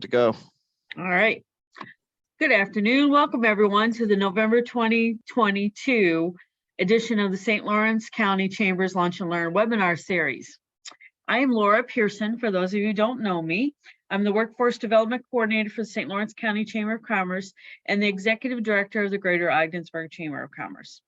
To go. All right. Good afternoon. Welcome everyone to the November 2022 edition of the St. Lawrence County Chambers Lunch and Learn webinar series. I am Laura Pearson. For those of you who don't know me, I'm the Workforce Development Coordinator for the St. Lawrence County Chamber of Commerce and the Executive Director of the Greater Ogdensburg Chamber of Commerce.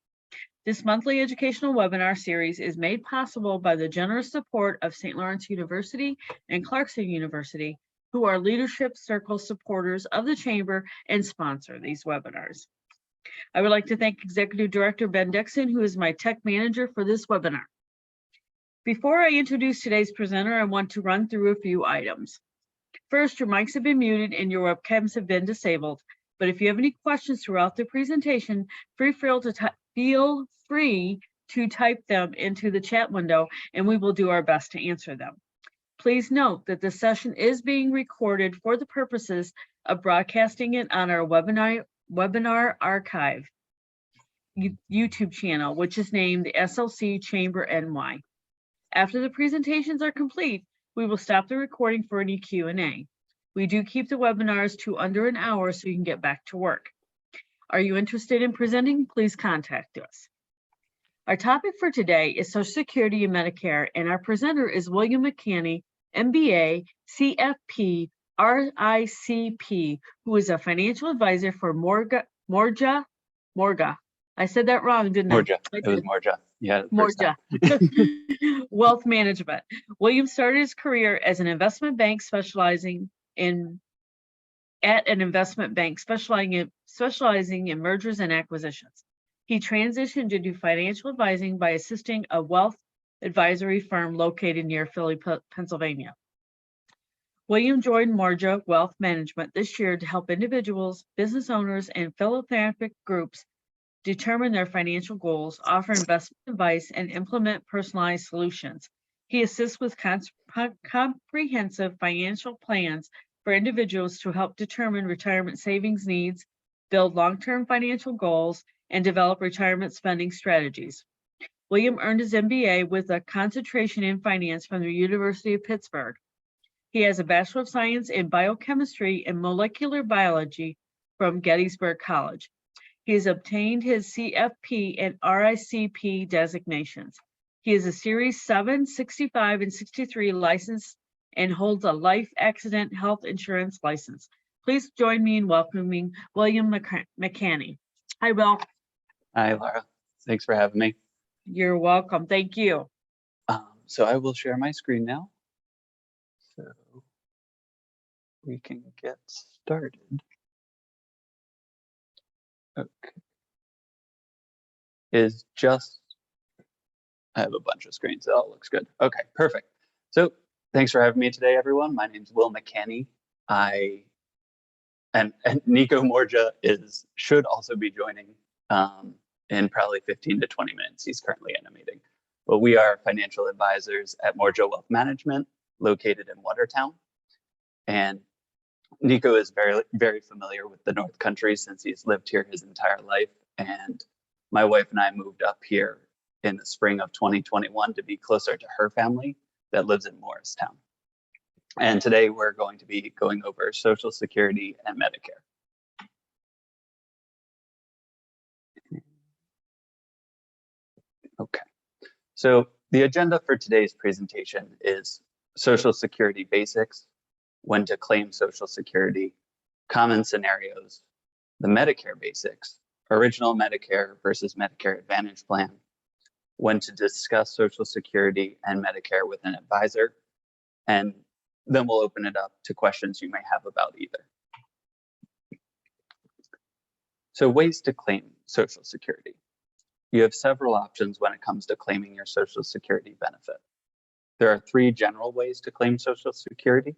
This monthly educational webinar series is made possible by the generous support of St. Lawrence University and Clarkson University, who are leadership circle supporters of the Chamber and sponsor these webinars. I would like to thank Executive Director Ben Dixon, who is my tech manager for this webinar. Before I introduce today's presenter, I want to run through a few items. First, your mics have been muted and your webcams have been disabled, but if you have any questions throughout the presentation, feel free to type them into the chat window and we will do our best to answer them. Please note that this session is being recorded for the purposes of broadcasting it on our webinar archive YouTube channel, which is named the SLC Chamber NY. After the presentations are complete, we will stop the recording for any Q&A. We do keep the webinars to under an hour so you can get back to work. Are you interested in presenting? Please contact us. Our topic for today is Social Security and Medicare, and our presenter is William McCanney, MBA, CFP, RICP, who is a financial advisor for Morgia. I said that wrong, didn't I? Morgia. It was Morgia. Yeah. Morgia Wealth Management. William started his career as an investment bank specializing in mergers and acquisitions. He transitioned to do financial advising by assisting a wealth advisory firm located near Philly, Pennsylvania. William joined Morgia Wealth Management this year to help individuals, business owners, and philanthropic groups determine their financial goals, offer investment advice, and implement personalized solutions. He assists with comprehensive financial plans for individuals to help determine retirement savings needs, build long-term financial goals, and develop retirement spending strategies. William earned his MBA with a concentration in finance from the University of Pittsburgh. He has a Bachelor of Science in Biochemistry and Molecular Biology from Gettysburg College. He has obtained his CFP and RICP designations. He is a Series 7, 65, and 63 license and holds a life accident health insurance license. Please join me in welcoming William McCanney. Hi, Will. Hi, Laura. Thanks for having me. You're welcome. Thank you. So I will share my screen now, so we can get started. Okay. I have a bunch of screens. That all looks good. Okay, perfect. So thanks for having me today, everyone. My name is Will McCanney. And Nico Morgia should also be joining in probably 15 to 20 minutes. He's currently in a meeting. But we are financial advisors at Morgia Wealth Management, located in Watertown. And Nico is very, very familiar with the North Country since he's lived here his entire life. And my wife and I moved up here in the spring of 2021 to be closer to her family that lives in Morristown. And today we're going to be going over Social Security and Medicare. Okay, so the agenda for today's presentation is Social Security basics, when to claim Social Security, common scenarios, the Medicare basics, original Medicare versus Medicare Advantage plan, when to discuss Social Security and Medicare with an advisor, and then we'll open it up to questions you may have about either. So ways to claim Social Security. You have several options when it comes to claiming your Social Security benefit. There are 3 general ways to claim Social Security: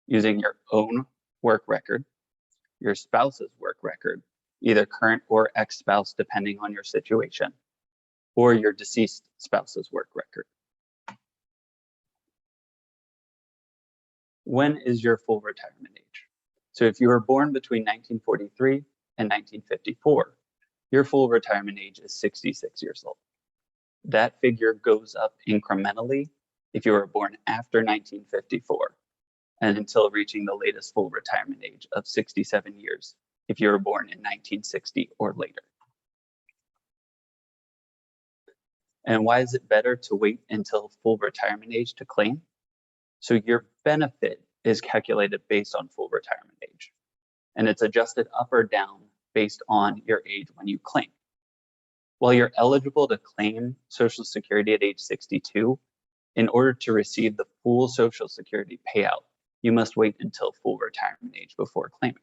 using your own work record, your spouse's work record, either current or ex-spouse depending on your situation, or your deceased spouse's work record. When is your full retirement age? So if you were born between 1943 and 1954, your full retirement age is 66 years old. That figure goes up incrementally if you were born after 1954. and until reaching the latest full retirement age of 67 years if you were born in 1960 or later. And why is it better to wait until full retirement age to claim? So your benefit is calculated based on full retirement age, and it's adjusted up or down based on your age when you claim. While you're eligible to claim Social Security at age 62, in order to receive the full Social Security payout, you must wait until full retirement age before claiming.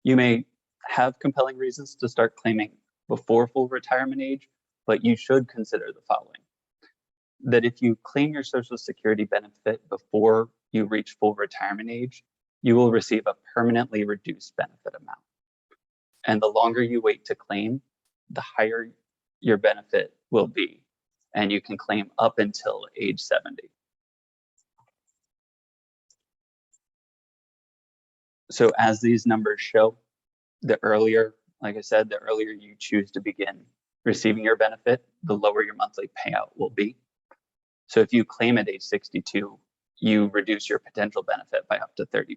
You may have compelling reasons to start claiming before full retirement age, but you should consider the following. That if you claim your Social Security benefit before you reach full retirement age, you will receive a permanently reduced benefit amount. And the longer you wait to claim, the higher your benefit will be, and you can claim up until age 70. So as these numbers show, the earlier, like I said, the earlier you choose to begin receiving your benefit, the lower your monthly payout will be. So if you claim at age 62, you reduce your potential benefit by up to 30%.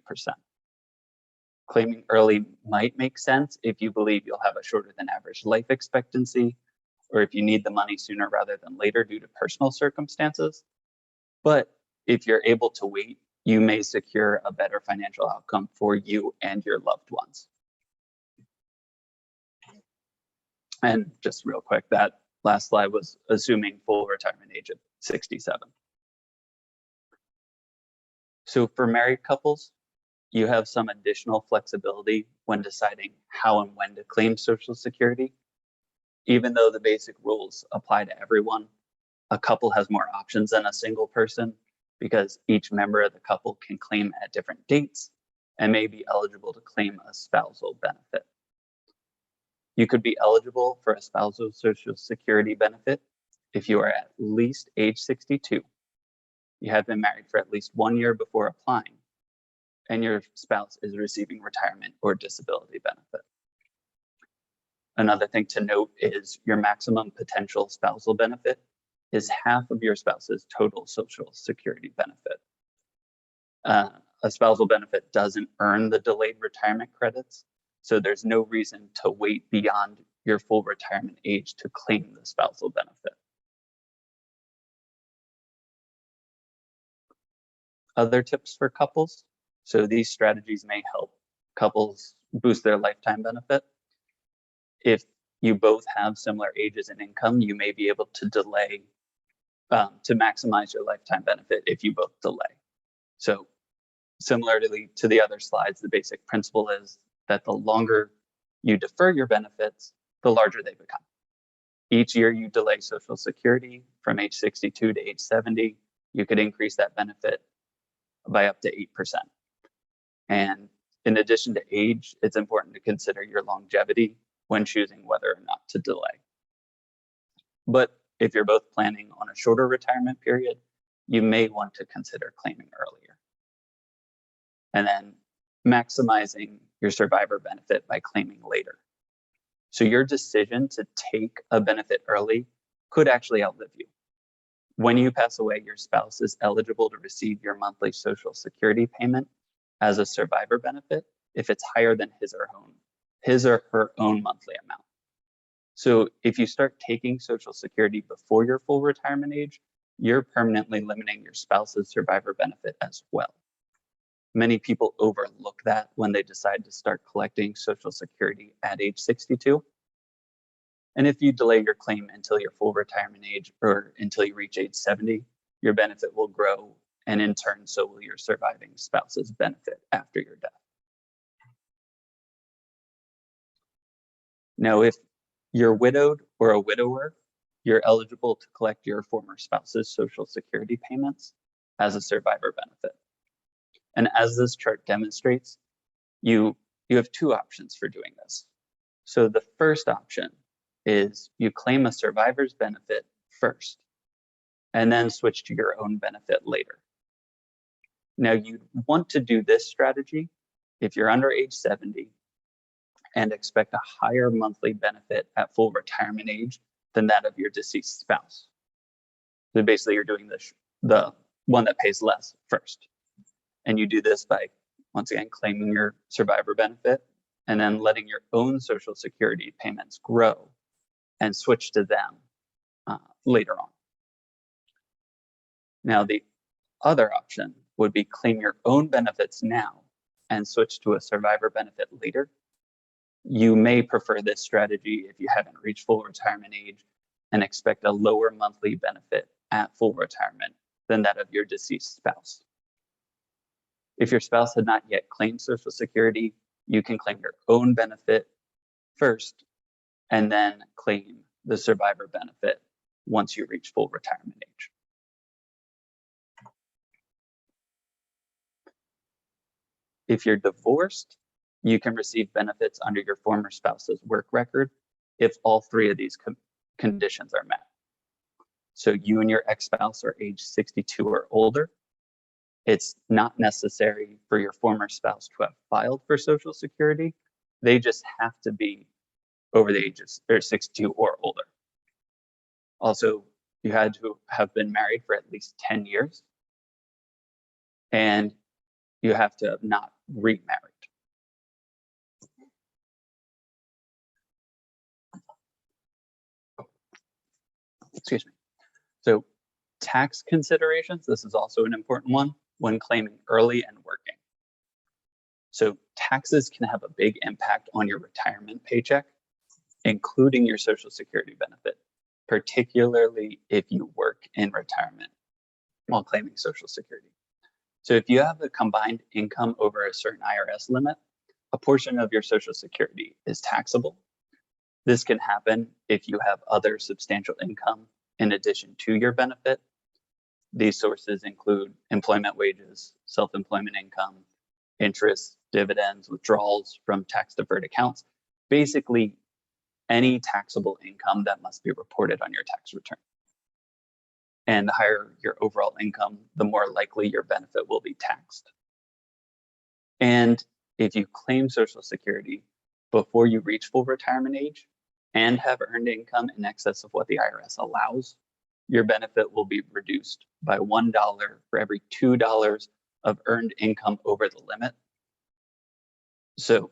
Claiming early might make sense if you believe you'll have a shorter than average life expectancy, or if you need the money sooner rather than later due to personal circumstances. But if you're able to wait, you may secure a better financial outcome for you and your loved ones. And just real quick, that last slide was assuming full retirement age of 67. So for married couples, you have some additional flexibility when deciding how and when to claim Social Security. Even though the basic rules apply to everyone, a couple has more options than a single person because each member of the couple can claim at different dates and may be eligible to claim a spousal benefit. You could be eligible for a spousal Social Security benefit if you are at least age 62, you have been married for at least 1 year before applying, and your spouse is receiving retirement or disability benefit. Another thing to note is your maximum potential spousal benefit is half of your spouse's total Social Security benefit. A spousal benefit doesn't earn the delayed retirement credits, so there's no reason to wait beyond your full retirement age to claim the spousal benefit. Other tips for couples. So these strategies may help couples boost their lifetime benefit. If you both have similar ages and income, you may be able to delay to maximize your lifetime benefit if you both delay. So similarly to the other slides, the basic principle is that the longer you defer your benefits, the larger they become. Each year you delay Social Security from age 62 to age 70, you could increase that benefit by up to 8%. And in addition to age, it's important to consider your longevity when choosing whether or not to delay. But if you're both planning on a shorter retirement period, you may want to consider claiming earlier. And then maximizing your survivor benefit by claiming later. So your decision to take a benefit early could actually outlive you. When you pass away, your spouse is eligible to receive your monthly Social Security payment as a survivor benefit if it's higher than his or her own monthly amount. So if you start taking Social Security before your full retirement age, you're permanently limiting your spouse's survivor benefit as well. Many people overlook that when they decide to start collecting Social Security at age 62. And if you delay your claim until your full retirement age or until you reach age 70, your benefit will grow, and in turn, so will your surviving spouse's benefit after your death. Now, if you're widowed or a widower, you're eligible to collect your former spouse's Social Security payments as a survivor benefit. And as this chart demonstrates, you have two options for doing this. So the first option is you claim a survivor's benefit first, and then switch to your own benefit later. Now, you'd want to do this strategy if you're under age 70 and expect a higher monthly benefit at full retirement age than that of your deceased spouse. So basically, you're doing the one that pays less first. And you do this by, once again, claiming your survivor benefit and then letting your own Social Security payments grow and switch to them later on. Now, the other option would be claim your own benefits now and switch to a survivor benefit later. You may prefer this strategy if you haven't reached full retirement age and expect a lower monthly benefit at full retirement than that of your deceased spouse. If your spouse had not yet claimed Social Security, you can claim your own benefit first and then claim the survivor benefit once you reach full retirement age. If you're divorced, you can receive benefits under your former spouse's work record if all three of these conditions are met. So you and your ex-spouse are age 62 or older. It's not necessary for your former spouse to have filed for Social Security. They just have to be over the ages or 62 or older. Also, you had to have been married for at least 10 years. And you have to have not remarried. Excuse me. So tax considerations, this is also an important one when claiming early and working. So taxes can have a big impact on your retirement paycheck, including your Social Security benefit, particularly if you work in retirement while claiming Social Security. So if you have a combined income over a certain IRS limit, a portion of your Social Security is taxable. This can happen if you have other substantial income in addition to your benefit. These sources include employment wages, self-employment income, interest, dividends, withdrawals from tax-deferred accounts, basically any taxable income that must be reported on your tax return. And the higher your overall income, the more likely your benefit will be taxed. And if you claim Social Security before you reach full retirement age and have earned income in excess of what the IRS allows, your benefit will be reduced by $1 for every $2 of earned income over the limit. So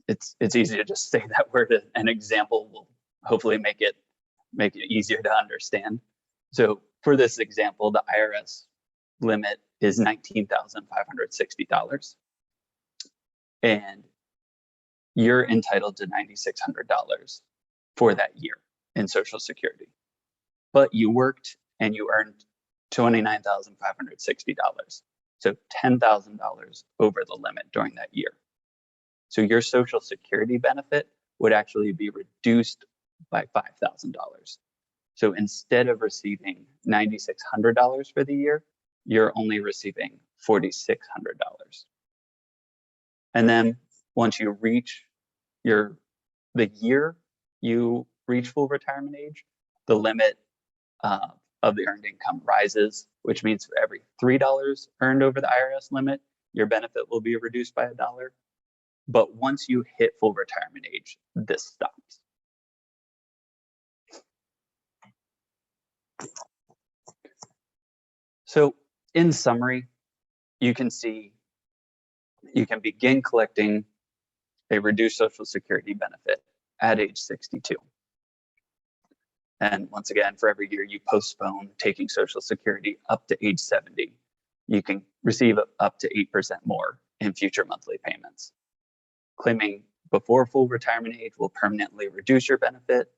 it's easy to just say that word. An example will hopefully make it easier to understand. So for this example, the IRS limit is $19,560. And you're entitled to $9,600 for that year in Social Security. But you worked and you earned $29,560. So $10,000 over the limit during that year. So your Social Security benefit would actually be reduced by $5,000. So instead of receiving $9,600 for the year, you're only receiving $4,600. And then once you reach the year you reach full retirement age, the limit of the earned income rises, which means for every $3 earned over the IRS limit, your benefit will be reduced by $1. But once you hit full retirement age, this stops. So in summary, you can see you can begin collecting a reduced Social Security benefit at age 62. And once again, for every year you postpone taking Social Security up to age 70, you can receive up to 8% more in future monthly payments. Claiming before full retirement age will permanently reduce your benefit,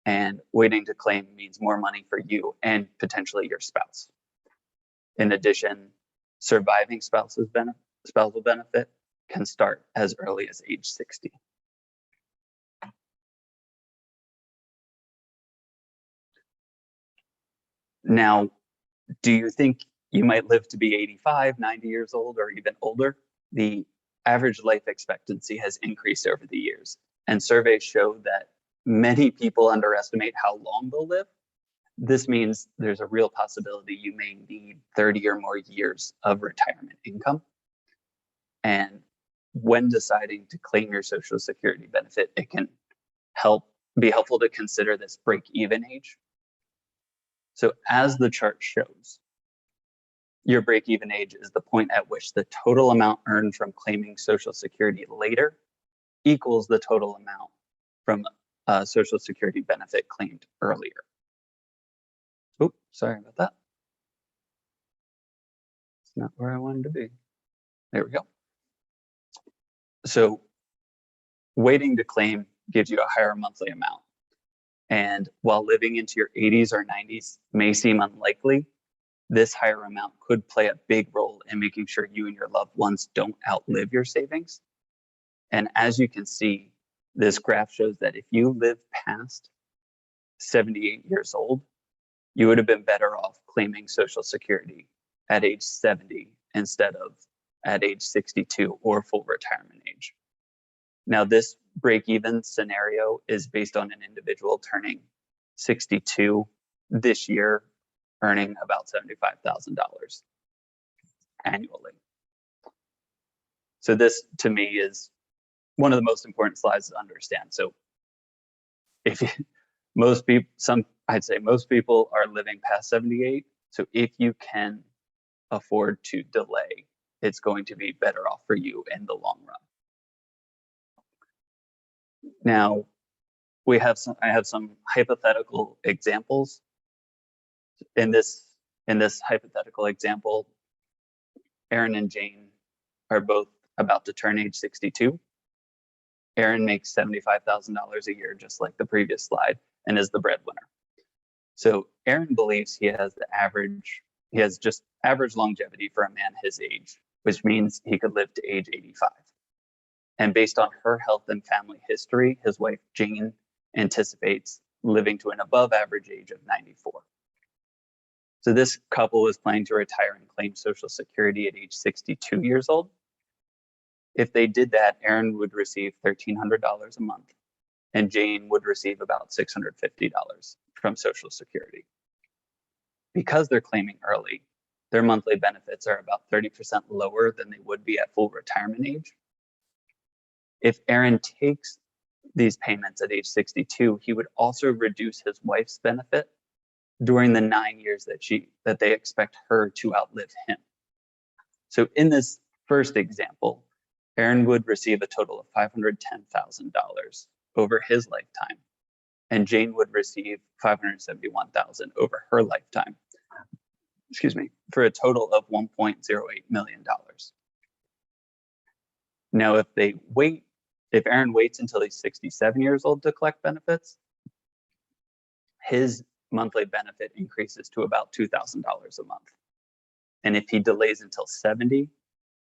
and waiting to claim means more money for you and potentially your spouse. In addition, surviving spousal benefit can start as early as age 60. Now, do you think you might live to be 85, 90 years old, or even older? The average life expectancy has increased over the years, and surveys show that many people underestimate how long they'll live. This means there's a real possibility you may need 30 or more years of retirement income. And when deciding to claim your Social Security benefit, it can be helpful to consider this break-even age. So as the chart shows, Your break-even age is the point at which the total amount earned from claiming Social Security later equals the total amount from a Social Security benefit claimed earlier. Oops, sorry about that. It's not where I wanted to be. There we go. So waiting to claim gives you a higher monthly amount. And while living into your 80s or 90s may seem unlikely, this higher amount could play a big role in making sure you and your loved ones don't outlive your savings. And as you can see, this graph shows that if you live past 78 years old, you would have been better off claiming Social Security at age 70 instead of at age 62 or full retirement age. Now, this break-even scenario is based on an individual turning 62 this year, earning about $75,000 annually. So this, to me, is one of the most important slides to understand. So if you, I'd say most people are living past 78. So if you can afford to delay, it's going to be better off for you in the long run. Now, I have some hypothetical examples. In this hypothetical example, Aaron and Jane are both about to turn age 62. Aaron makes $75,000 a year, just like the previous slide, and is the breadwinner. So Aaron believes he has just average longevity for a man his age, which means he could live to age 85. And based on her health and family history, his wife Jane anticipates living to an above average age of 94. So this couple is planning to retire and claim Social Security at age 62 years old. If they did that, Aaron would receive $1,300 a month, and Jane would receive about $650 from Social Security. Because they're claiming early, their monthly benefits are about 30% lower than they would be at full retirement age. If Aaron takes these payments at age 62, he would also reduce his wife's benefit during the 9 years that they expect her to outlive him. So in this first example, Aaron would receive a total of $510,000 over his lifetime, and Jane would receive $571,000 over her lifetime. Excuse me, for a total of $1.08 million. Now, if Aaron waits until he's 67 years old to collect benefits, his monthly benefit increases to about $2,000 a month. And if he delays until 70,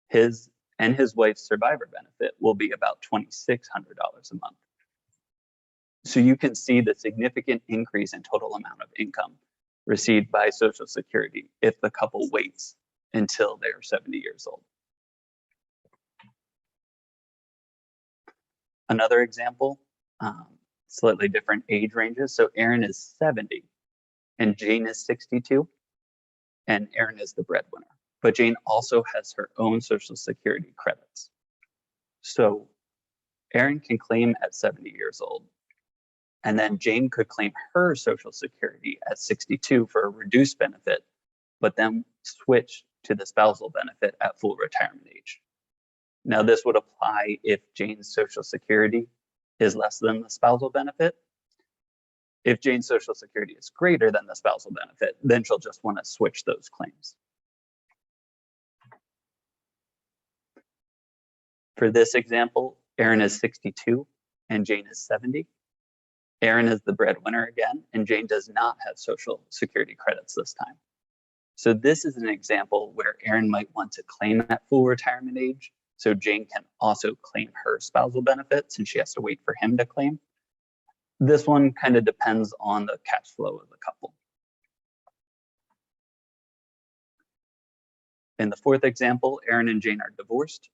his and his wife's survivor benefit will be about $2,600 a month. So you can see the significant increase in total amount of income received by Social Security if the couple waits until they're 70 years old. Another example, slightly different age ranges. So Aaron is 70 and Jane is 62, and Aaron is the breadwinner. But Jane also has her own Social Security credits. So Aaron can claim at 70 years old, and then Jane could claim her Social Security at 62 for a reduced benefit, but then switch to the spousal benefit at full retirement age. Now, this would apply if Jane's Social Security is less than the spousal benefit. If Jane's Social Security is greater than the spousal benefit, then she'll just want to switch those claims. For this example, Aaron is 62 and Jane is 70. Aaron is the breadwinner again, and Jane does not have Social Security credits this time. So this is an example where Aaron might want to claim at full retirement age, so Jane can also claim her spousal benefit since she has to wait for him to claim. This one kind of depends on the cash flow of the couple. In the fourth example, Aaron and Jane are divorced.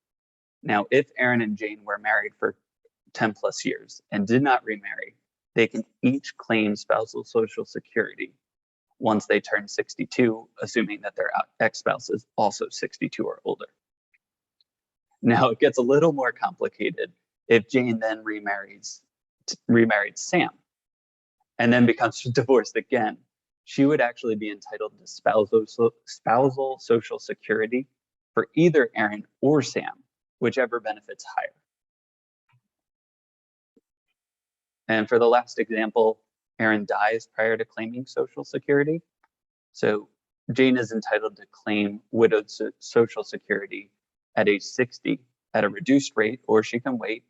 Now, if Aaron and Jane were married for 10 plus years and did not remarry, they can each claim spousal Social Security once they turn 62, assuming that their ex-spouse is also 62 or older. Now, it gets a little more complicated if Jane then remarried Sam and then becomes divorced again she would actually be entitled to spousal Social Security for either Aaron or Sam, whichever benefit's higher. And for the last example, Aaron dies prior to claiming Social Security. So Jane is entitled to claim widowed Social Security at age 60 at a reduced rate, or she can wait.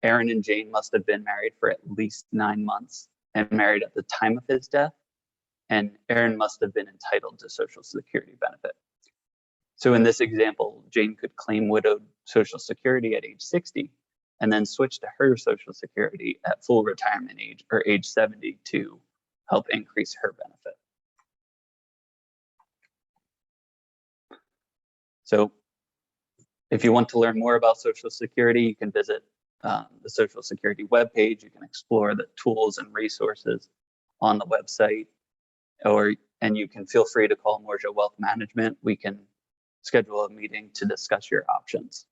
Aaron and Jane must have been married for at least 9 months and married at the time of his death, and Aaron must have been entitled to Social Security benefit. So in this example, Jane could claim widowed Social Security at age 60 and then switch to her Social Security at full retirement age or age 70 to help increase her benefit. So if you want to learn more about Social Security, you can visit the Social Security webpage. You can explore the tools and resources on the website, and you can feel free to call Morgia Wealth Management. We can schedule a meeting to discuss your options.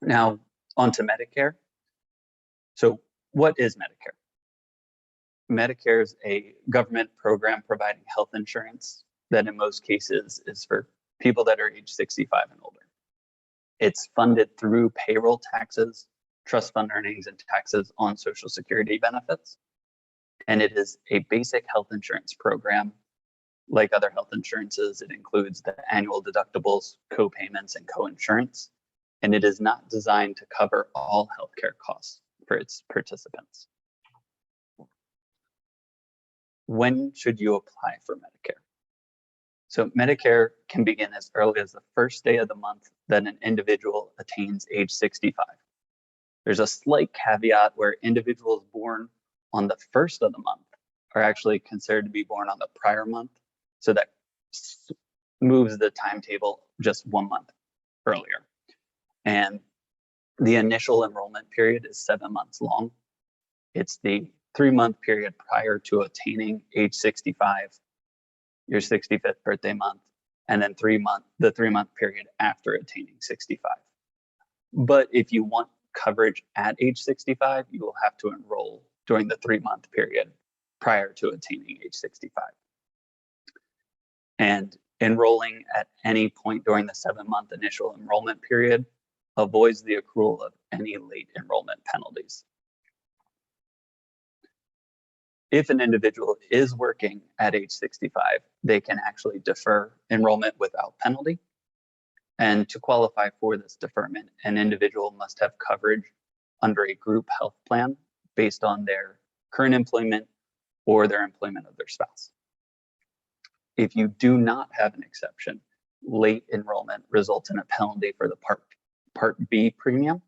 Now, on to Medicare. So what is Medicare? Medicare is a government program providing health insurance that in most cases is for people that are age 65 and older. It's funded through payroll taxes, trust fund earnings, and taxes on Social Security benefits. And it is a basic health insurance program. Like other health insurances, it includes the annual deductibles, co-payments, and co-insurance. And it is not designed to cover all healthcare costs for its participants. When should you apply for Medicare? So Medicare can begin as early as the first day of the month that an individual attains age 65. There's a slight caveat where individuals born on the first of the month are actually considered to be born on the prior month. So that moves the timetable just 1 month earlier. And the initial enrollment period is 7 months long. It's the 3-month period prior to attaining age 65, your 65th birthday month, and then the 3-month period after attaining 65. But if you want coverage at age 65, you will have to enroll during the 3-month period prior to attaining age 65. And enrolling at any point during the 7-month initial enrollment period avoids the accrual of any late enrollment penalties. If an individual is working at age 65, they can actually defer enrollment without penalty. And to qualify for this deferment, an individual must have coverage under a group health plan based on their current employment or their employment of their spouse. If you do not have an exception, late enrollment results in a penalty for the Part B premium,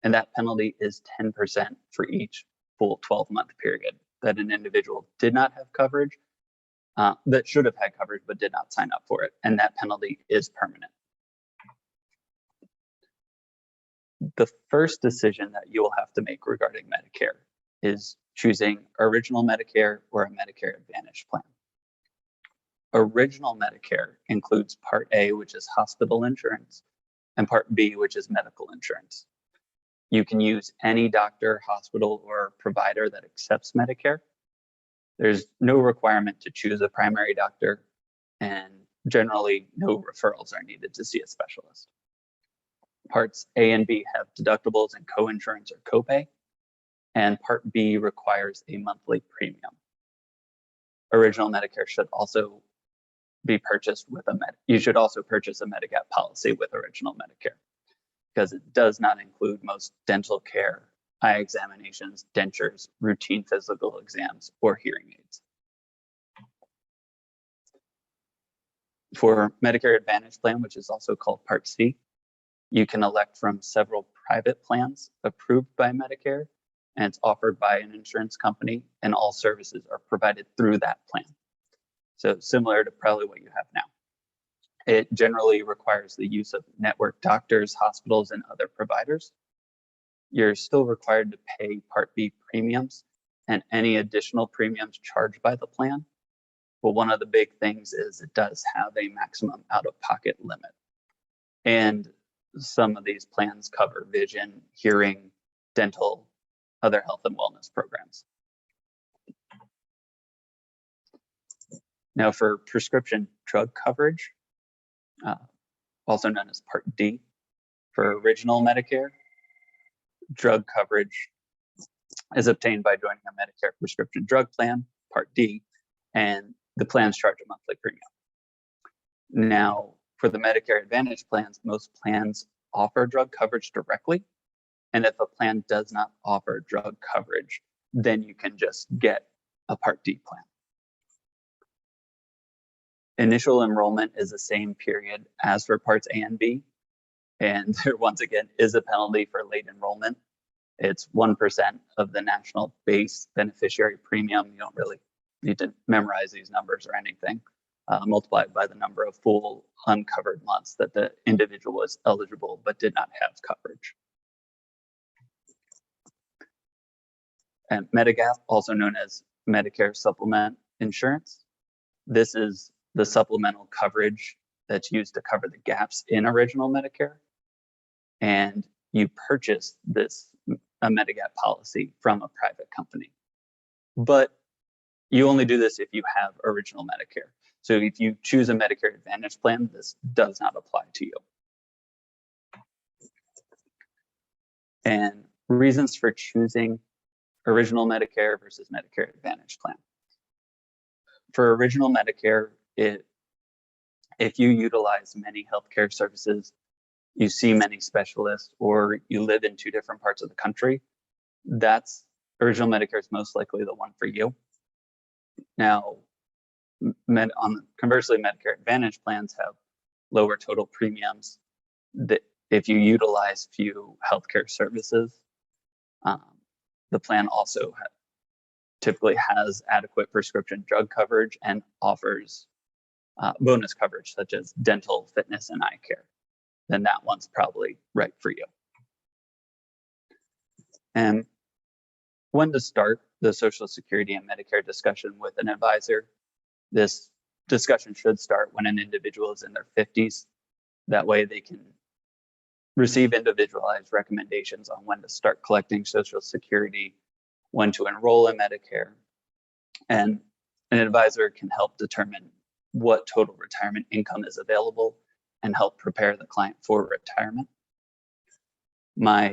and that penalty is 10% for each full 12-month period that an individual did not have coverage, that should have had coverage but did not sign up for it, and that penalty is permanent. The first decision that you will have to make regarding Medicare is choosing Original Medicare or a Medicare Advantage plan. Original Medicare includes Part A, which is hospital insurance, and Part B, which is medical insurance. You can use any doctor, hospital, or provider that accepts Medicare. There's no requirement to choose a primary doctor, and generally no referrals are needed to see a specialist. Parts A and B have deductibles and co-insurance or copay, and Part B requires a monthly premium. Original Medicare should also be purchased with you should also purchase a Medigap policy with Original Medicare, because it does not include most dental care, eye examinations, dentures, routine physical exams, or hearing aids. For Medicare Advantage plan, which is also called Part C, you can elect from several private plans approved by Medicare, and it's offered by an insurance company, and all services are provided through that plan. So similar to probably what you have now. It generally requires the use of network doctors, hospitals, and other providers. You're still required to pay Part B premiums and any additional premiums charged by the plan. But one of the big things is it does have a maximum out-of-pocket limit. And some of these plans cover vision, hearing, dental, other health and wellness programs. Now for prescription drug coverage, also known as Part D, for original Medicare, drug coverage is obtained by joining a Medicare prescription drug plan, Part D, and the plans charge a monthly premium. Now, for the Medicare Advantage plans, most plans offer drug coverage directly. And if a plan does not offer drug coverage, then you can just get a Part D plan. Initial enrollment is the same period as for Parts A and B. And there, once again, is a penalty for late enrollment. It's 1% of the national base beneficiary premium. You don't really need to memorize these numbers or anything. Multiplied by the number of full uncovered months that the individual was eligible but did not have coverage. And Medigap, also known as Medicare Supplement Insurance. This is the supplemental coverage that's used to cover the gaps in original Medicare. And you purchase a Medigap policy from a private company. But you only do this if you have original Medicare. So if you choose a Medicare Advantage plan, this does not apply to you. And reasons for choosing original Medicare versus Medicare Advantage plan. For original Medicare, if you utilize many healthcare services, you see many specialists, or you live in 2 different parts of the country, that's original Medicare is most likely the one for you. Now, conversely, Medicare Advantage plans have lower total premiums that if you utilize few healthcare services. The plan also typically has adequate prescription drug coverage and offers bonus coverage such as dental, fitness, and eye care. Then that one's probably right for you. And when to start the Social Security and Medicare discussion with an advisor. This discussion should start when an individual is in their 50s. That way they can receive individualized recommendations on when to start collecting Social Security, when to enroll in Medicare, and an advisor can help determine what total retirement income is available and help prepare the client for retirement. My